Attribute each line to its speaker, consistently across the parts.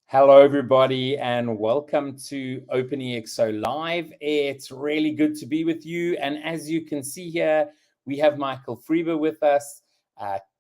Speaker 1: Hello, everybody, and welcome to OpenExO Live. It's really good to be with you. And as you can see here, we have Michael Friebe with us,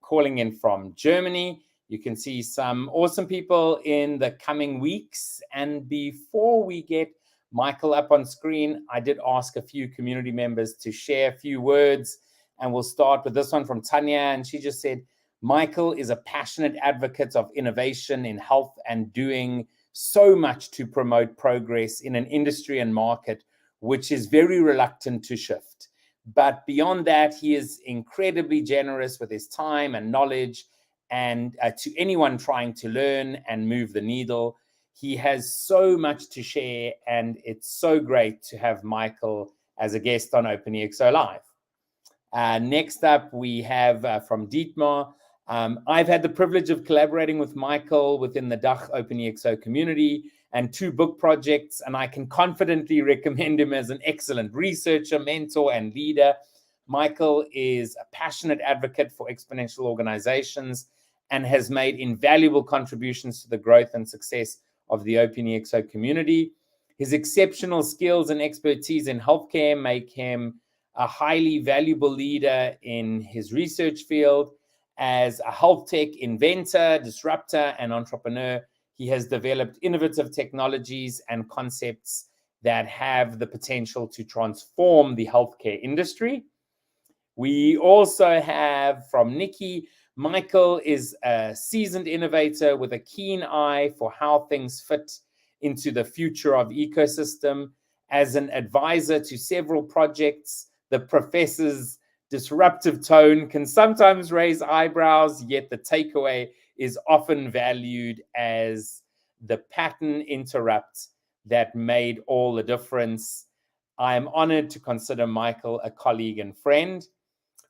Speaker 1: calling in from Germany. You can see some awesome people in the coming weeks. And before we get Michael up on screen, I did ask a few community members to share a few words. And we'll start with this one from Tanya. And she just said, Michael is a passionate advocate of innovation in health and doing so much to promote progress in an industry and market which is very reluctant to shift. But beyond that, he is incredibly generous with his time and knowledge, and to anyone trying to learn and move the needle. He has so much to share, and it's so great to have Michael as a guest on OpenExO Live. Next up, we have from Dietmar. I've had the privilege of collaborating with Michael within the DACH OpenExO community and 2 book projects, and I can confidently recommend him as an excellent researcher, mentor, and leader. Michael is a passionate advocate for exponential organizations and has made invaluable contributions to the growth and success of the OpenExO community. His exceptional skills and expertise in healthcare make him a highly valuable leader in his research field. As a health tech inventor, disruptor, and entrepreneur, he has developed innovative technologies and concepts that have the potential to transform the healthcare industry. We also have from Nikki, Michael is a seasoned innovator with a keen eye for how things fit into the future of ecosystem. As an advisor to several projects, the professor's disruptive tone can sometimes raise eyebrows, yet the takeaway is often valued as the pattern interrupt that made all the difference. I am honored to consider Michael a colleague and friend.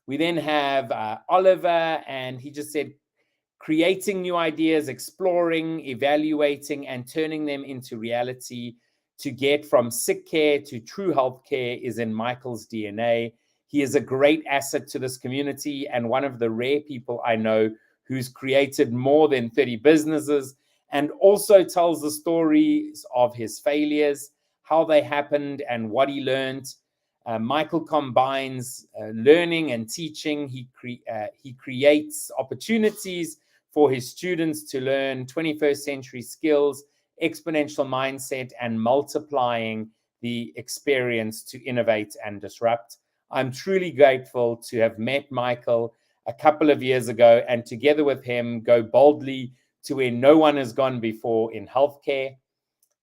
Speaker 1: We then have Oliver, and he just said, creating new ideas, exploring, evaluating, and turning them into reality to get from sick care to true healthcare is in Michael's DNA. He is a great asset to this community and one of the rare people I know who's created more than 30 businesses and also tells the stories of his failures, how they happened, and what he learned. Michael combines learning and teaching. He creates opportunities for his students to learn 21st century skills, exponential mindset, and multiplying the experience to innovate and disrupt. I'm truly grateful to have met Michael a couple of years ago and together with him go boldly to where no one has gone before in healthcare.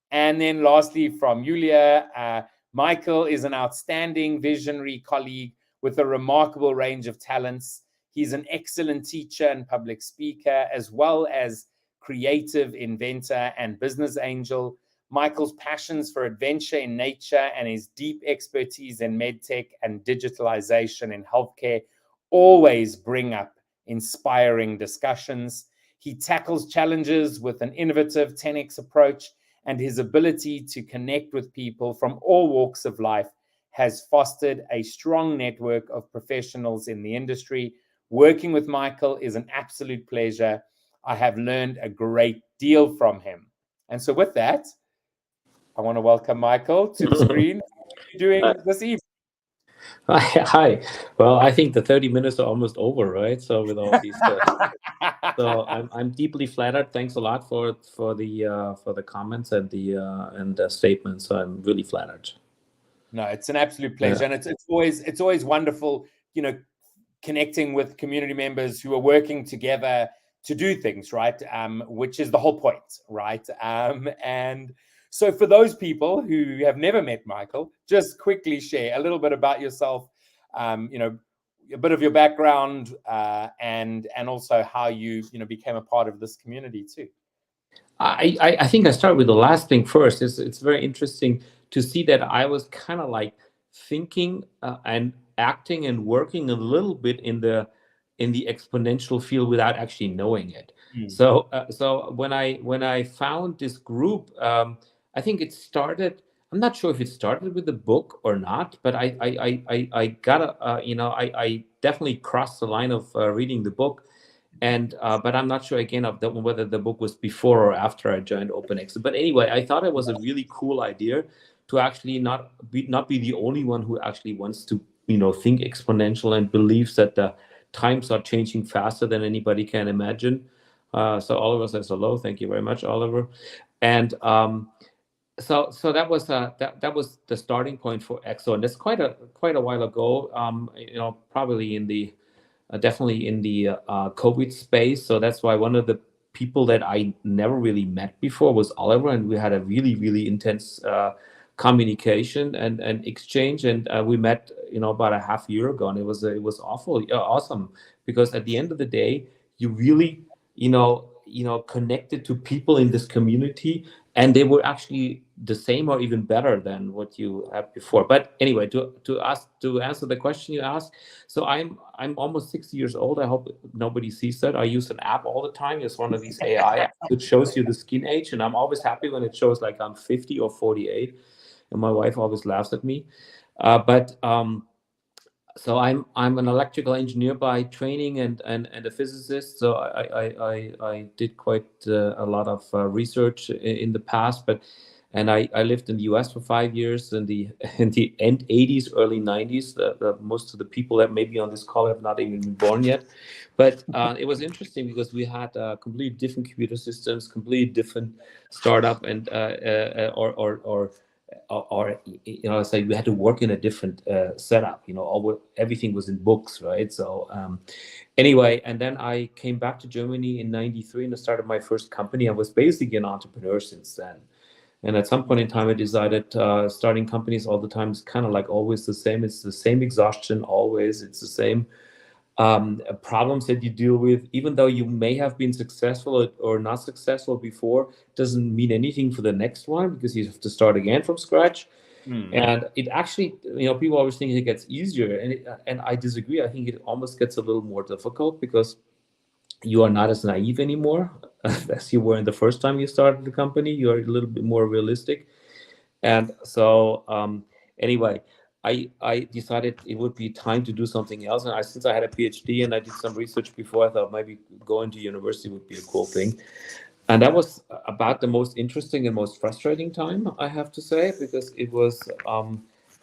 Speaker 1: And then lastly, from Julia, Michael is an outstanding visionary colleague with a remarkable range of talents. He's an excellent teacher and public speaker, as well as creative inventor and business angel. Michael's passions for adventure in nature and his deep expertise in MedTec and digitalization in healthcare always bring up inspiring discussions. He tackles challenges with an innovative 10x approach, and his ability to connect with people from all walks of life has fostered a strong network of professionals in the industry. Working with Michael is an absolute pleasure. I have learned a great deal from him. And so with that, I want to welcome Michael to the screen. How are you doing this evening?
Speaker 2: Hi. Well, I think the 30 minutes are almost over, right? So with all these, so I'm deeply flattered. Thanks a lot for the comments and the statements. So I'm really flattered.
Speaker 1: No, it's an absolute pleasure, and it's always wonderful, connecting with community members who are working together to do things, right? Which is the whole point, right? And so for those people who have never met Michael, just quickly share a little bit about yourself, a bit of your background, and also how you became a part of this community too.
Speaker 2: I think I start with the last thing first. It's very interesting to see that I was kind of like thinking and acting and working a little bit in the exponential field without actually knowing it.
Speaker 1: Mm.
Speaker 2: So when I found this group, I think it started. I'm not sure if it started with the book or not, but I got I definitely crossed the line of reading the book, and but I'm not sure again of whether the book was before or after I joined OpenExO. But anyway, I thought it was a really cool idea to actually not be the only one who actually wants to think exponential and believes that the times are changing faster than anybody can imagine. So Oliver says hello. Thank you very much, Oliver. And so that was that was the starting point for EXO, and that's quite a while ago. Probably in the definitely in the COVID space. So that's why one of the people that I never really met before was Oliver, and we had a really intense communication and exchange. And we met, about a half year ago, and it was awesome, because at the end of the day, you really, connected to people in this community, and they were actually the same or even better than what you had before. But anyway, to answer the question you asked, so I'm almost 60 years old. I hope nobody sees that. I use an app all the time. It's one of these AI apps that shows you the skin age, and I'm always happy when it shows like I'm 50 or 48, and my wife always laughs at me. So I'm an electrical engineer by training and a physicist. So I did quite a lot of research in the past, and I lived in the US for 5 years in the end 80s, early 90s. Most of the people that may be on this call have not even been born yet. But it was interesting because we had completely different computer systems, completely different startup, and so we had to work in a different setup. Everything was in books, right? So anyway, and then I came back to Germany in '93 and I started my first company. I was basically an entrepreneur since then. And at some point in time, I decided starting companies all the time is kind of like always the same. It's the same exhaustion always. It's the same problems that you deal with. Even though you may have been successful or not successful before, doesn't mean anything for the next one, because you have to start again from scratch. And it actually, people always think it gets easier, and I disagree. I think it almost gets a little more difficult, because you are not as naive anymore as you were in the first time you started the company. You're a little bit more realistic. And so anyway, I decided it would be time to do something else. And since I had a PhD and I did some research before, I thought maybe going to university would be a cool thing. And that was about the most interesting and most frustrating time, I have to say, because it was,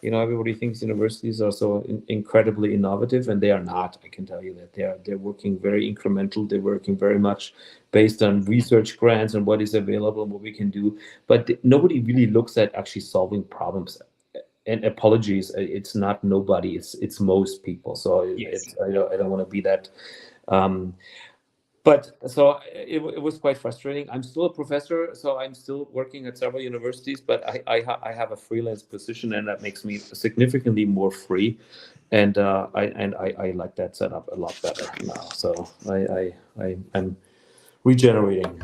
Speaker 2: everybody thinks universities are so incredibly innovative, and they are not. I can tell you that they're working very incremental. They're working very much based on research grants and what is available and what we can do. But nobody really looks at actually solving problems. And apologies, it's not nobody. It's most people. So
Speaker 1: Yes.
Speaker 2: I don't want to be that. But so it was quite frustrating. I'm still a professor, so I'm still working at several universities, but I have a freelance position, and that makes me significantly more free, and I like that setup a lot better now. So I'm regenerating.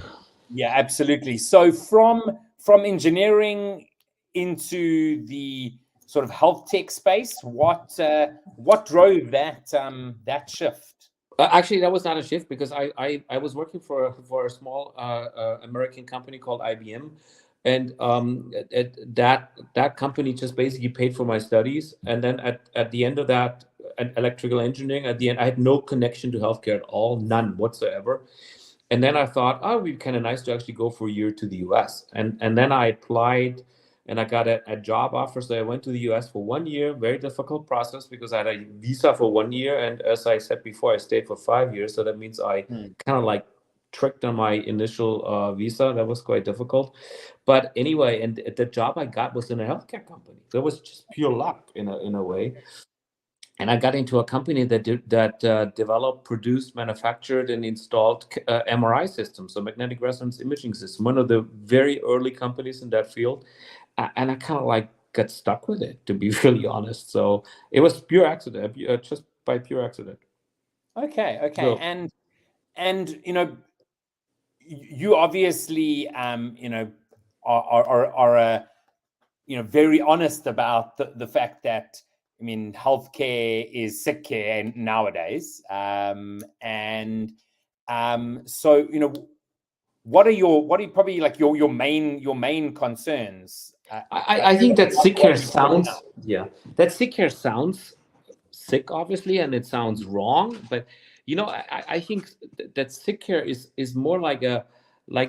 Speaker 1: Yeah, absolutely. So from engineering into the sort of health tech space, what drove that shift?
Speaker 2: Actually, that was not a shift, because I was working for a small American company called IBM, and that company just basically paid for my studies. And then at the end of that, electrical engineering, at the end, I had no connection to healthcare at all, none whatsoever. And then I thought, oh, it would be kind of nice to actually go for a year to the US. And then I applied, and I got a job offer. So I went to the US for 1 year, very difficult process, because I had a visa for 1 year. And as I said before, I stayed for 5 years. So that means I kind of like tricked on my initial visa. That was quite difficult. But anyway, and the job I got was in a healthcare company. That was just pure luck in a way. And I got into a company that developed, produced, manufactured, and installed MRI systems, so magnetic resonance imaging system. One of the very early companies in that field, and I kind of like got stuck with it, to be really honest. So it was pure accident, just by pure accident.
Speaker 1: Okay.
Speaker 2: So,
Speaker 1: And you obviously are very honest about the fact that, I mean, healthcare is sick care nowadays, and So, what are probably like your main concerns?
Speaker 2: I think that sick care sounds, that sick care sounds sick, obviously, and it sounds wrong. But I think that sick care is more like a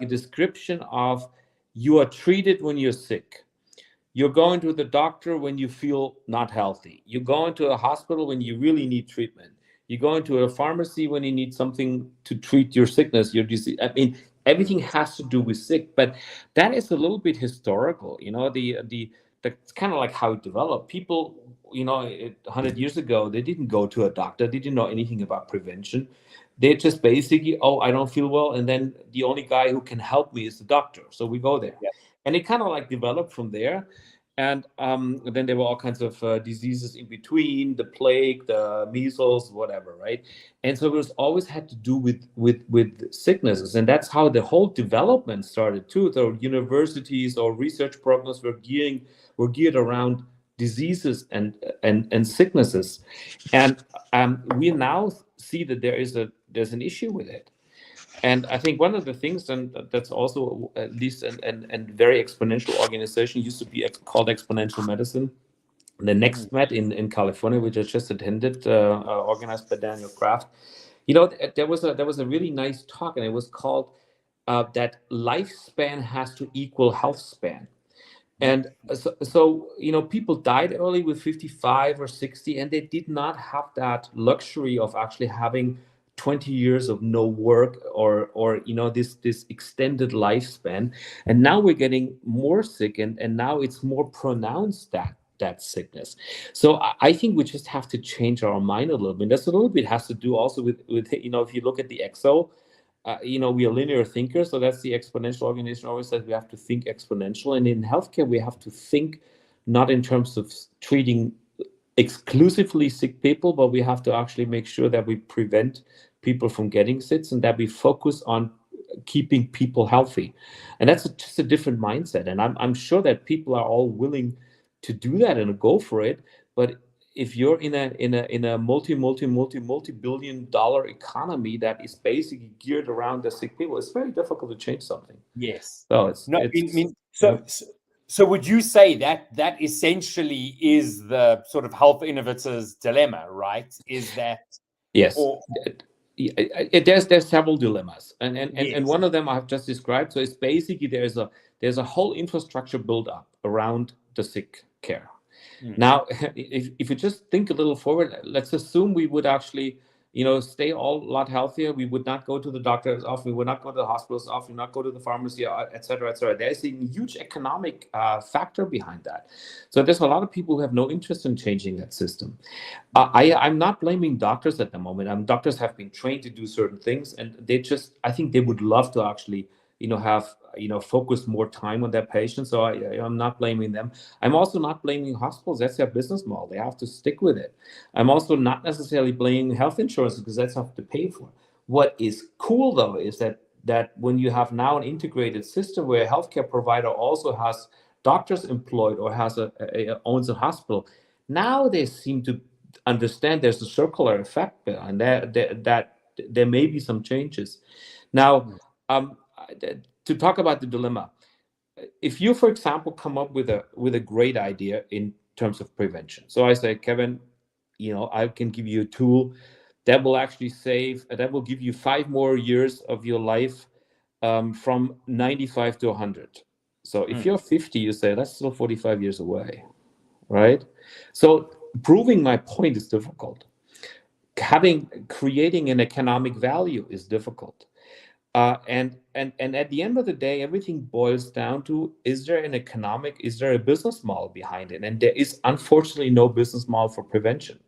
Speaker 2: description of you are treated when you're sick. You're going to the doctor when you feel not healthy. You go into a hospital when you really need treatment. You go into a pharmacy when you need something to treat your sickness, your disease. I mean, everything has to do with sick, but that is a little bit historical. That's kind of like how it developed. People, 100 years ago, they didn't go to a doctor. They didn't know anything about prevention. They just basically, oh, I don't feel well, and then the only guy who can help me is the doctor. So we go there.
Speaker 1: Yeah.
Speaker 2: And it kind of like developed from there. And then there were all kinds of diseases in between, the plague, the measles, whatever, right? And so it was always had to do with sicknesses. And that's how the whole development started too. So universities or research programs were geared around diseases and sicknesses. And we now see that there's an issue with it. And I think one of the things, and that's also at least and very exponential organization used to be called Exponential Medicine. The Next Med in California, which I just attended, organized by Daniel Kraft. There was a really nice talk, and it was called that lifespan has to equal health span. And so people died early with 55 or 60, and they did not have that luxury of actually having 20 years of no work or this extended lifespan. And now we're getting more sick, and now it's more pronounced, that sickness. So I think we just have to change our mind a little bit. That's a little bit has to do also with if you look at the EXO, we are linear thinkers. So that's the exponential organization always says we have to think exponential. And in healthcare, we have to think not in terms of treating exclusively sick people, but we have to actually make sure that we prevent people from getting sick and that we focus on keeping people healthy. And that's just a different mindset. And I'm sure that people are all willing to do that and go for it. But if you're in a multi-billion dollar economy that is basically geared around the sick people, it's very difficult to change something.
Speaker 1: Yes.
Speaker 2: So
Speaker 1: would you say that essentially is the sort of health innovator's dilemma, right? Is that
Speaker 2: yes? There's several dilemmas, and
Speaker 1: yes.
Speaker 2: one of them I have just described. So it's basically there's a whole infrastructure built up around the sick care. Now, if you just think a little forward, let's assume we would actually, stay a lot healthier. We would not go to the doctor as often. We would not go to the hospital as often. Not go to the pharmacy, et cetera, et cetera. There's a huge economic factor behind that. So there's a lot of people who have no interest in changing that system. I'm not blaming doctors at the moment. Doctors have been trained to do certain things, and I think they would love to actually, have focus more time on their patients. So I'm not blaming them. I'm also not blaming hospitals. That's their business model. They have to stick with it. I'm also not necessarily blaming health insurance because that's have to pay for. What is cool though is that when you have now an integrated system where a healthcare provider also has doctors employed or owns a hospital, now they seem to understand there's a circular effect and that there may be some changes. Now, to talk about the dilemma, if you, for example, come up with a great idea in terms of prevention. So I say, Kevin, I can give you a tool that will actually that will give you 5 more years of your life from 95 to 100. So if you're 50, you say that's still 45 years away, right? So proving my point is difficult. Creating an economic value is difficult. And at the end of the day, everything boils down to, is there a business model behind it? And there is unfortunately no business model for prevention.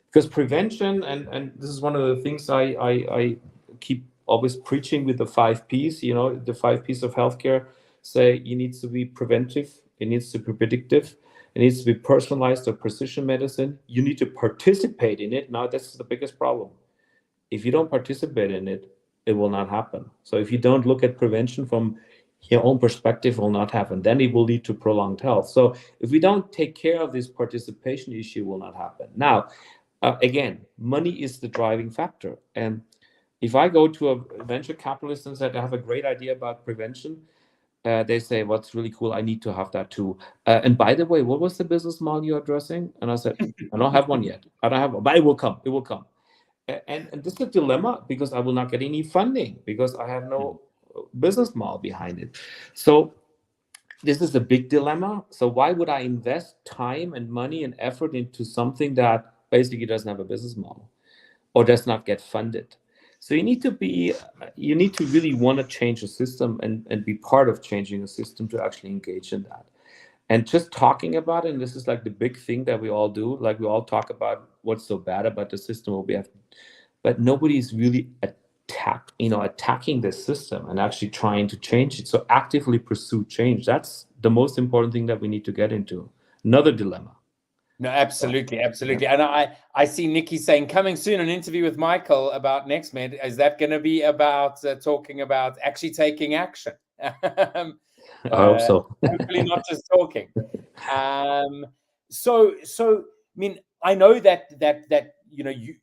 Speaker 2: Because prevention, and this is one of the things I keep always preaching with the 5 Ps, the 5 Ps of healthcare say it needs to be preventive, it needs to be predictive, it needs to be personalized or precision medicine. You need to participate in it. Now, that's the biggest problem. If you don't participate in it, it will not happen. So if you don't look at prevention from your own perspective, it will not happen. Then it will lead to prolonged health. So if we don't take care of this participation issue, it will not happen. Now, again, money is the driving factor. And, if I go to a venture capitalist and said I have a great idea about prevention, they say, what's really cool, I need to have that too. And by the way, what was the business model you're addressing? And I said, I don't have one yet. I don't have one, but it will come. It will come. And this is a dilemma because I will not get any funding because I have no business model behind it. So this is a big dilemma. So why would I invest time and money and effort into something that basically doesn't have a business model or does not get funded? So you need to really want to change the system and be part of changing the system to actually engage in that. And just talking about it, and this is like the big thing that we all do, like we all talk about what's so bad about the system, what we have, but nobody's really attacking the system and actually trying to change it. So actively pursue change. That's the most important thing that we need to get into. Another dilemma.
Speaker 1: No, absolutely. And I see Nikki saying, coming soon, an interview with Michael about NextMed. Is that going to be about talking about actually taking action?
Speaker 2: I hope so.
Speaker 1: Hopefully not just talking. So I mean, I know that you know, you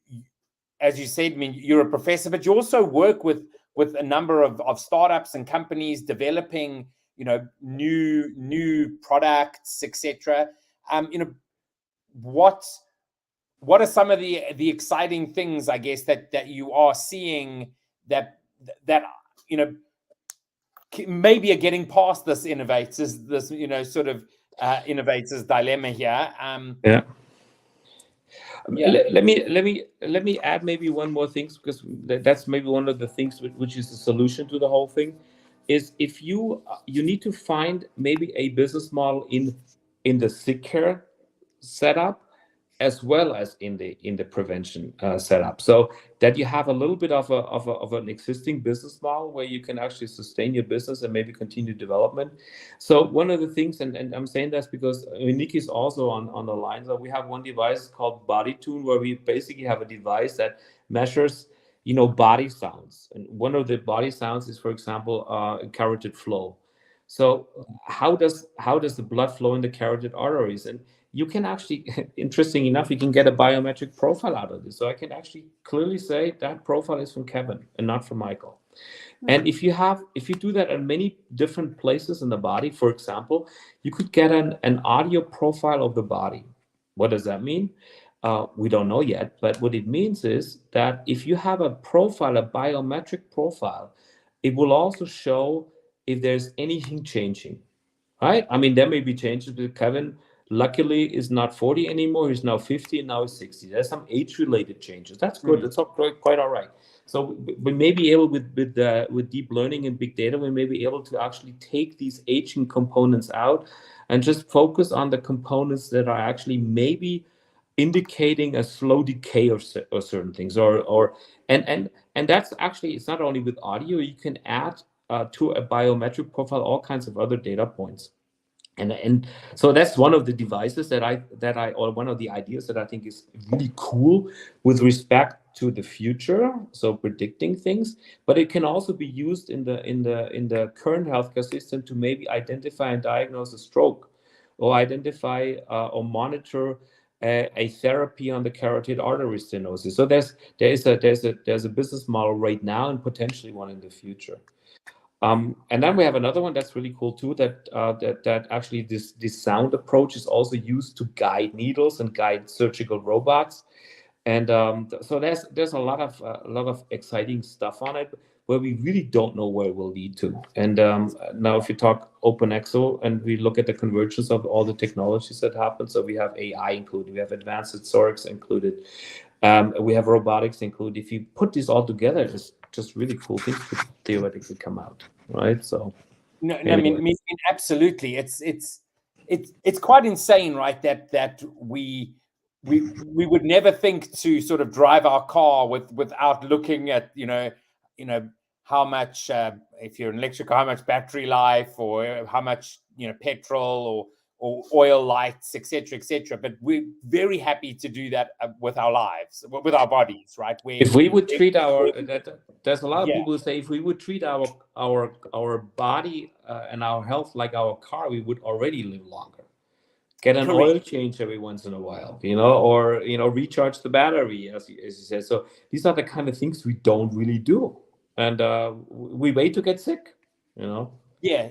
Speaker 1: as you said, I mean, you're a professor, but you also work with a number of startups and companies developing, you know, new products, etc. You know, what are some of the exciting things, I guess, that you are seeing that you know, maybe are getting past this innovators, this, you know, sort of innovators dilemma here?
Speaker 2: Yeah. Let me add maybe one more thing, because that's maybe one of the things which is the solution to the whole thing, is if you need to find maybe a business model in the sick care setup as well as in the prevention setup, so that you have a little bit of an existing business model where you can actually sustain your business and maybe continue development. So one of the things, and I'm saying this because Nikki is also on the line, so we have one device called Body Tune, where we basically have a device that measures, you know, body sounds, and one of the body sounds is, for example, carotid flow. So how does the blood flow in the carotid arteries? And you can actually, interesting enough, you can get a biometric profile out of this. So I can actually clearly say that profile is from Kevin and not from Michael. And if you do that at many different places in the body, for example, you could get an audio profile of the body. What does that mean? We don't know yet, but what it means is that if you have a profile, a biometric profile, it will also show if there's anything changing, right? I mean, there may be changes with Kevin. Luckily, is not 40 anymore. He's now 50, and now he's 60. There's some age-related changes. That's good. That's quite all right. So we may be able, with deep learning and big data, we may be able to actually take these aging components out and just focus on the components that are actually maybe indicating a slow decay or certain things. And that's actually, it's not only with audio. You can add to a biometric profile all kinds of other data points. And so that's one of the devices that I or one of the ideas that I think is really cool with respect to the future, so predicting things. But it can also be used in the current healthcare system to maybe identify and diagnose a stroke, or identify or monitor a therapy on the carotid artery stenosis. So there's a business model right now and potentially one in the future. And then we have another one that's really cool too, that actually this sound approach is also used to guide needles and guide surgical robots. And so there's a lot of exciting stuff on it, where we really don't know where it will lead to. And now if you talk OpenExO and we look at the convergence of all the technologies that happen, so we have AI included, we have advanced sensorics included, we have robotics included. If you put this all together, it's just really cool things could theoretically come out, right? So
Speaker 1: no, I mean absolutely. It's quite insane, right? That we would never think to sort of drive our car without looking at you know how much if you're an electric car, how much battery life, or how much petrol or oil lights, etc. But we're very happy to do that with our lives, with our bodies, right?
Speaker 2: If we would treat there's a lot of people who say if we would treat our body and our health like our car, we would already live longer. get an
Speaker 1: Correct.
Speaker 2: oil change every once in a while, or recharge the battery, as you said. So these are the kind of things we don't really do, and we wait to get sick.
Speaker 1: Yeah,
Speaker 2: Yeah.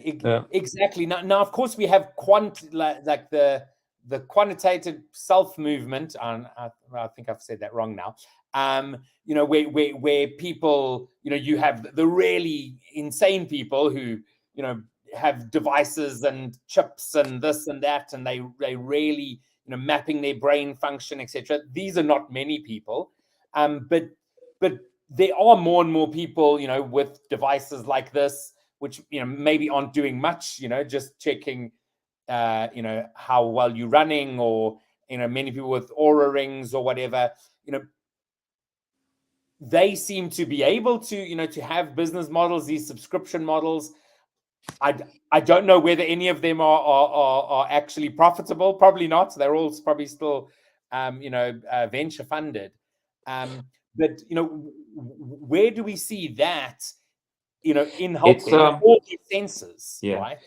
Speaker 1: exactly. Now, of course, we have like the quantitative self movement. I think I've said that wrong now. Where people, you have the really insane people who, have devices and chips and this and that, and they really, mapping their brain function, etc. These are not many people, but there are more and more people, with devices like this, which maybe aren't doing much, just checking how well you're running, or many people with Aura rings or whatever, they seem to be able to to have business models, these subscription models. I don't know whether any of them are actually profitable. Probably not. They're all probably still venture funded. But where do we see that in healthcare, all these senses, right?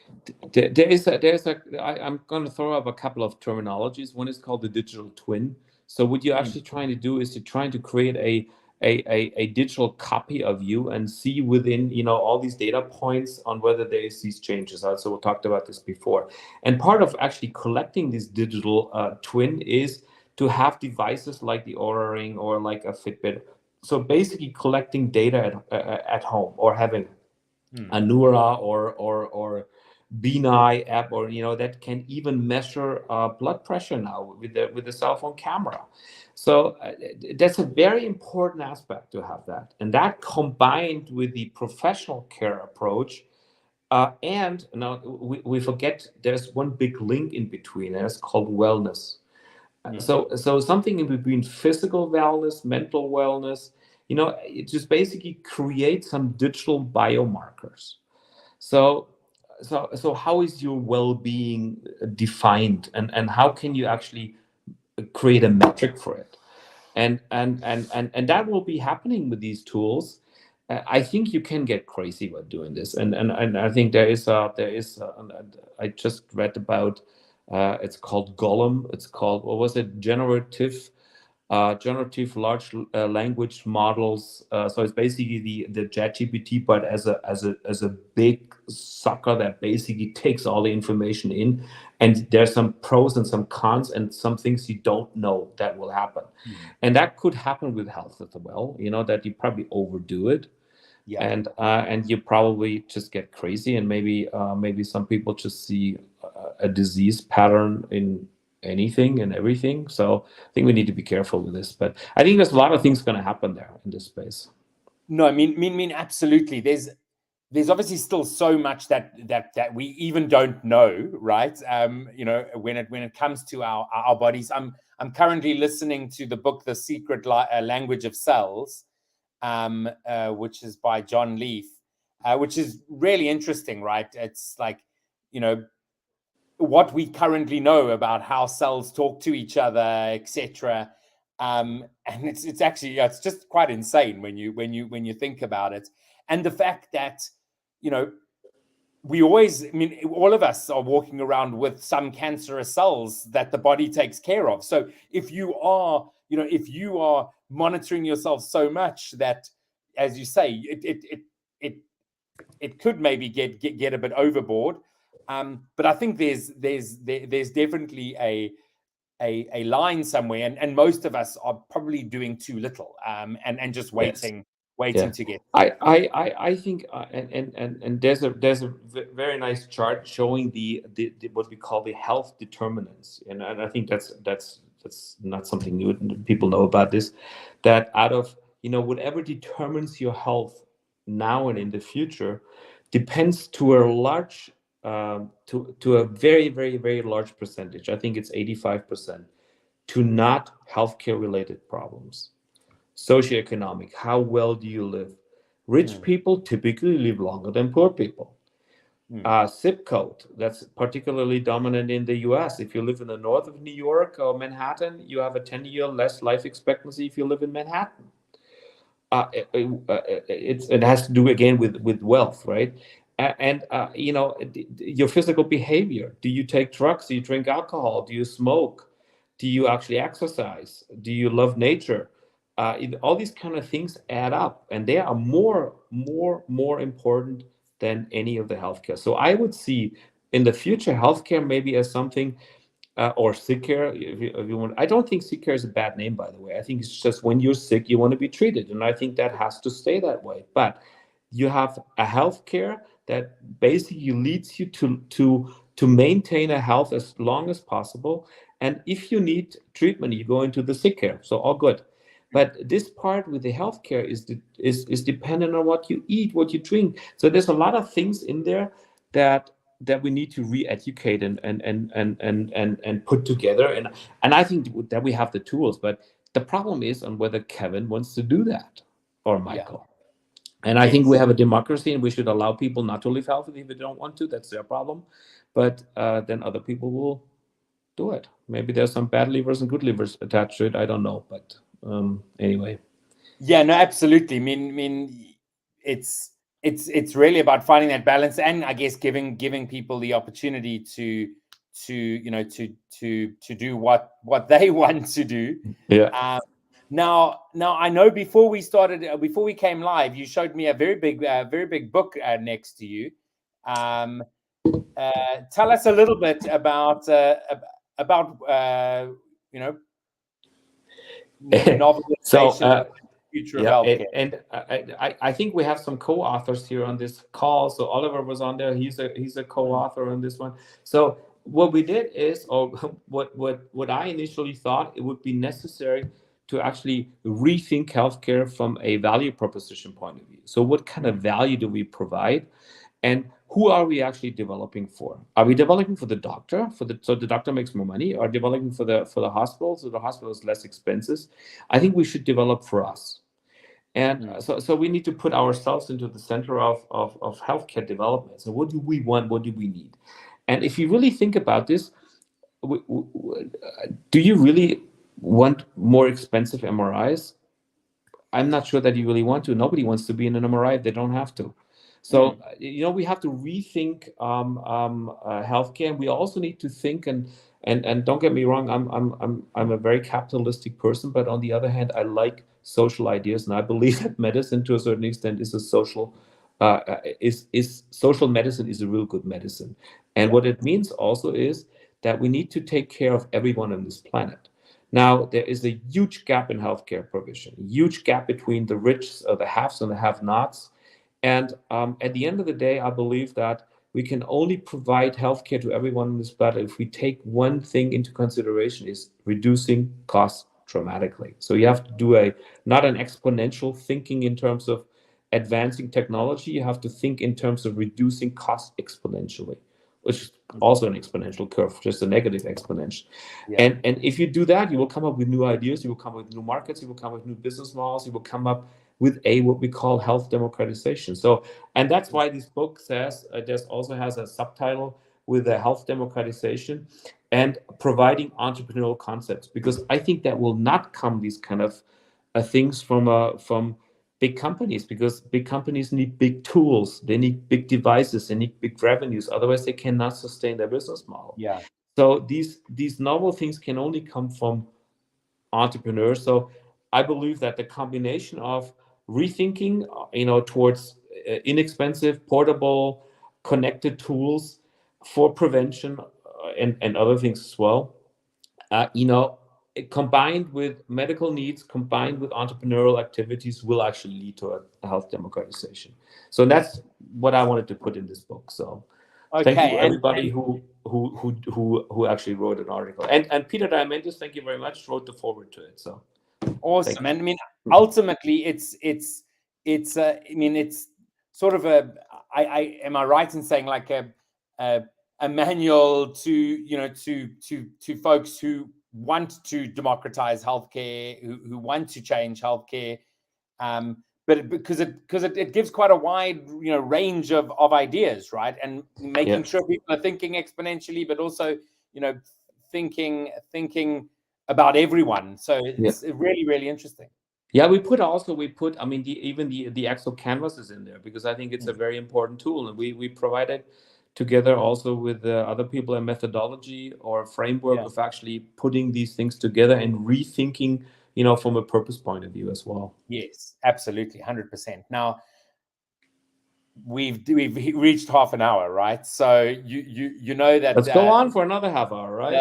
Speaker 2: I'm going to throw up a couple of terminologies. One is called the digital twin. So what you're actually trying to do is you're trying to create a digital copy of you and see within all these data points on whether there is these changes. Also, we talked about this before. And part of actually collecting this digital twin is to have devices like the Oura Ring or like a Fitbit. So basically collecting data at home, or having a Neura or BNI app, or that can even measure blood pressure now with the cell phone camera. So that's a very important aspect to have that, and that combined with the professional care approach. And now we forget there's one big link in between, and it's called wellness. So something in between physical wellness, mental wellness. It just basically creates some digital biomarkers. So how is your well-being defined, and how can you actually create a metric for it? And that will be happening with these tools. I think you can get crazy by doing this, and I think I just read about it's called Golem. It's called, what was it? Generative large language models. So it's basically the ChatGPT, but as a big sucker that basically takes all the information in, and there's some pros and some cons and some things you don't know that will happen. And that could happen with health as well, that you probably overdo it. And you probably just get crazy, and maybe some people just see a disease pattern in anything and everything. So I think we need to be careful with this, but I think there's a lot of things going to happen there in this space.
Speaker 1: No, I mean absolutely. There's obviously still so much that we even don't know, right? When it comes to our bodies. I'm currently listening to the book The Secret Language of Cells, which is by John Leaf, which is really interesting, right? It's like, what we currently know about how cells talk to each other, etc. And it's actually, it's just quite insane when you think about it. And the fact that, we always, all of us are walking around with some cancerous cells that the body takes care of. So if you are monitoring yourself so much that, as you say, it could maybe get a bit overboard. But I think there's definitely a line somewhere, and most of us are probably doing too little, and just waiting to get.
Speaker 2: I think, and there's a very nice chart showing the what we call the health determinants, and I think that's not something new. People know about this, that out of whatever determines your health now and in the future depends to a large to a very, very, very large percentage. I think it's 85% to not healthcare related problems. Socioeconomic, how well do you live? Rich people typically live longer than poor people. Zip code, that's particularly dominant in the US. If you live in the north of New York or Manhattan, you have a 10-year less life expectancy if you live in Manhattan. It has to do again with wealth, right? and your physical behavior. Do you take drugs? Do you drink alcohol? Do you smoke? Do you actually exercise? Do you love nature? All these kind of things add up, and they are more important than any of the healthcare. So I would see in the future healthcare maybe as something, or sick care, if you want. I don't think sick care is a bad name, by the way. I think it's just when you're sick, you want to be treated, and I think that has to stay that way. But you have a healthcare that basically leads you to maintain a health as long as possible. And if you need treatment, you go into the sick care. So all good. But this part with the healthcare is dependent on what you eat, what you drink. So there's a lot of things in there that we need to re-educate and put together. And I think that we have the tools, but the problem is on whether Kevin wants to do that or Michael. Yeah. And I think we have a democracy, and we should allow people not to live healthy if they don't want to. That's their problem. But then other people will do it. Maybe there's some bad livers and good livers attached to it. I don't know. But anyway.
Speaker 1: Yeah, no, absolutely. I mean, it's really about finding that balance, and I guess giving people the opportunity to do what they want to do.
Speaker 2: Yeah.
Speaker 1: Now I know before we came live, you showed me a very big book next to you. Tell us a little bit about novelization. Future of healthcare.
Speaker 2: And I think we have some co-authors here on this call. So Oliver was on there. He's a co-author on this one. So what we did is, or what I initially thought, it would be necessary to actually rethink healthcare from a value proposition point of view. So what kind of value do we provide, and who are we actually developing for? Are we developing for the doctor, so the doctor makes more money, or developing for the hospital, so the hospital is less expensive? I think we should develop for us. And so we need to put ourselves into the center of healthcare development. So what do we want? What do we need? And if you really think about this, do you really want more expensive MRIs? I'm not sure that you really want to. Nobody wants to be in an MRI if they don't have to. So, we have to rethink healthcare. And we also need to think, and don't get me wrong, I'm a very capitalistic person, but on the other hand, I like social ideas, and I believe that medicine, to a certain extent, is a social social medicine is a real good medicine. And what it means also is that we need to take care of everyone on this planet. Now, there is a huge gap in healthcare provision, a huge gap between the rich, the haves and the have-nots. And at the end of the day, I believe that we can only provide healthcare to everyone on this planet if we take one thing into consideration, is reducing costs dramatically. So you have to do not an exponential thinking in terms of advancing technology. You have to think in terms of reducing costs exponentially, which is also an exponential curve, just a negative exponential. Yeah. And if you do that, you will come up with new ideas, you will come up with new markets, you will come up with new business models, you will come up with what we call health democratization. So, and that's why this book says, also has a subtitle with the health democratization and providing entrepreneurial concepts, because I think that will not come, these kind of things from big companies, because big companies need big tools, they need big devices, they need big revenues, otherwise they cannot sustain their business model.
Speaker 1: Yeah.
Speaker 2: So these novel things can only come from entrepreneurs. So I believe that the combination of rethinking, towards inexpensive, portable, connected tools for prevention and other things as well, combined with medical needs, combined with entrepreneurial activities, will actually lead to a health democratization. So that's what I wanted to put in this book. So thank you everybody who actually wrote an article. And Peter Diamandis, thank you very much, wrote the forward to it. So
Speaker 1: awesome. And I mean, ultimately it's sort of am I right in saying like a manual to folks who want to democratize healthcare, who want to change healthcare, but because it gives quite a wide range of ideas, right? And making sure people are thinking exponentially, but also thinking about everyone. So it's really, really interesting.
Speaker 2: Yeah, we put, I mean, even the Exo canvas is in there because I think it's a very important tool, and we provide it together also with other people, a methodology or a framework of actually putting these things together and rethinking, from a purpose point of view as well.
Speaker 1: Yes, absolutely, 100%. Now, we've reached half an hour, right? So you know that
Speaker 2: let's go on for another half hour, right?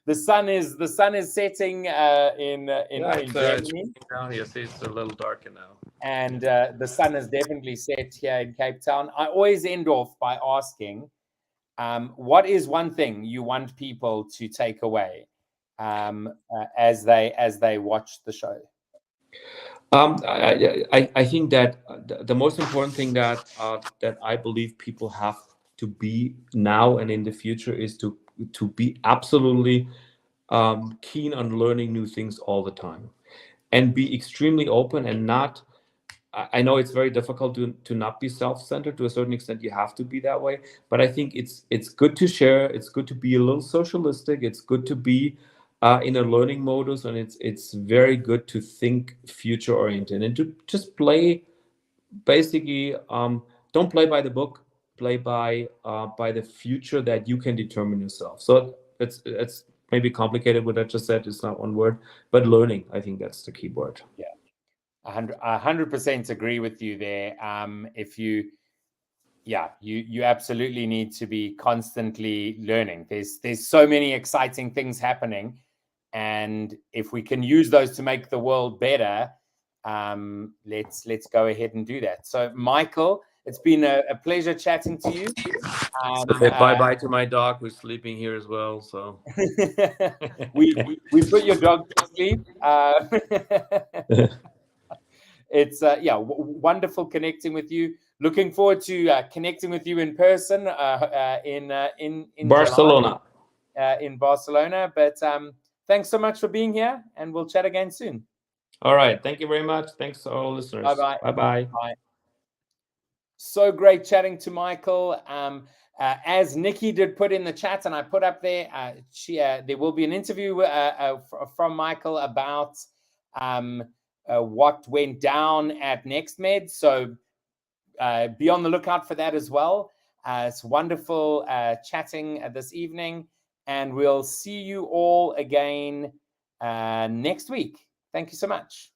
Speaker 1: The sun is setting in Germany.
Speaker 2: Down here. See, it's a little darker now.
Speaker 1: And the sun has definitely set here in Cape Town. I always end off by asking, what is one thing you want people to take away as they watch the show?
Speaker 2: I think that the most important thing that I believe people have to be now and in the future is to be absolutely keen on learning new things all the time, and be extremely open and not. I know it's very difficult to not be self-centered. To a certain extent, you have to be that way. But I think it's good to share. It's good to be a little socialistic. It's good to be in a learning modus, and it's very good to think future-oriented and to just play. Basically, don't play by the book. Play by the future that you can determine yourself. So it's maybe complicated what I just said. It's not one word, but learning. I think that's the key word.
Speaker 1: Yeah. 100% agree with you there. If you absolutely need to be constantly learning. There's so many exciting things happening, and if we can use those to make the world better, let's go ahead and do that. So, Michael, it's been a pleasure chatting to you.
Speaker 2: Bye to my dog who's sleeping here as well. So
Speaker 1: we put your dog to sleep. It's wonderful connecting with you. Looking forward to connecting with you in person in
Speaker 2: Barcelona.
Speaker 1: July, in Barcelona. But thanks so much for being here, and we'll chat again soon.
Speaker 2: All right. Thank you very much. Thanks to all listeners.
Speaker 1: Bye-bye.
Speaker 2: Bye-bye.
Speaker 1: Bye. So great chatting to Michael. As Nikki did put in the chat, and I put up there, there will be an interview from Michael about what went down at NextMed. So be on the lookout for that as well. It's wonderful chatting this evening, and we'll see you all again next week. Thank you so much.